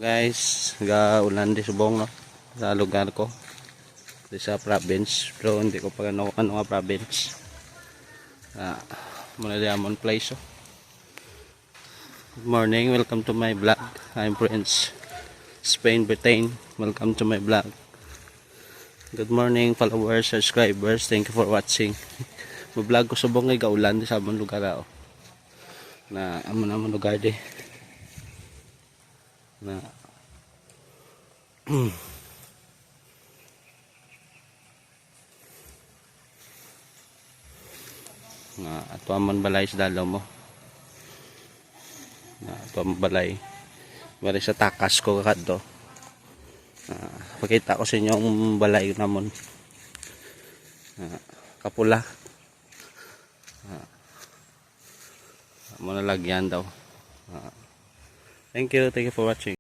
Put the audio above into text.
Guys, ga-ulan di subong no sa lugar ko di sa province, pero hindi ko pa ano nga province. Muna diamond place. Good morning, welcome to my vlog. I'm Prince Spain, Britain. Welcome to my vlog. Good morning followers, subscribers, thank you for watching. Vlog ko subong ngay ga-ulan di sa among lugar na amon lugar di na na ato man balay sa dalaw mo na ato man balay bari sa takas ko kadto. Pakita ko sa inyo ang balay namon kapula mo na lagyan daw. Thank you for watching.